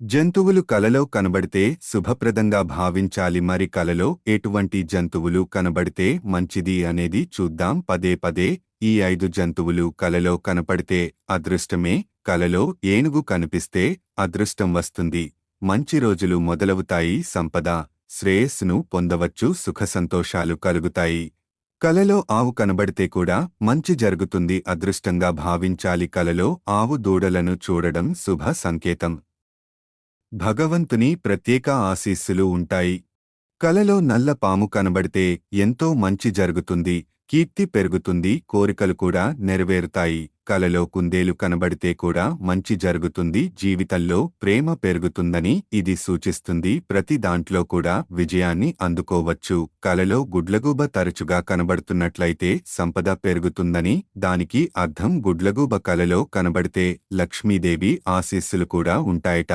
జంతువులు కలలో కనబడితే శుభప్రదంగా భావించాలి. మరి కలలో ఎటువంటి జంతువులు కనబడితే మంచిది అనేది చూద్దాం. పదే పదే ఈ 5 జంతువులు కలలో కనపడితే అదృష్టమే. కలలో ఏనుగు కనిపిస్తే అదృష్టం వస్తుంది, మంచి రోజులు మొదలవుతాయి, సంపద, శ్రేయస్సును పొందవచ్చు, సుఖసంతోషాలు కలుగుతాయి. కలలో ఆవు కనబడితే కూడా మంచి జరుగుతుంది, అదృష్టంగా భావించాలి. కలలో ఆవు దూడలను చూడడం శుభ సంకేతం. భగవంతుని ప్రత్యేక ఆశీస్సులు ఉంటాయి. కలలో నల్ల పాము కనబడితే ఎంతో మంచి జరుగుతుంది, కీర్తి పెరుగుతుంది, కోరికలు కూడా నెరవేరుతాయి. కలలో కుందేలు కనబడితే కూడా మంచి జరుగుతుంది, జీవితంలో ప్రేమ పెరుగుతుందని ఇది సూచిస్తుంది. ప్రతి దాంట్లో కూడా విజయాన్ని అందుకోవచ్చు. కలలో గుడ్లగూబ తరచుగా కనబడుతున్నట్లయితే సంపద పెరుగుతుందని దానికి అర్థం. గుడ్లగూబ కలలో కనబడితే లక్ష్మీదేవి ఆశీస్సులు కూడా ఉంటాయట.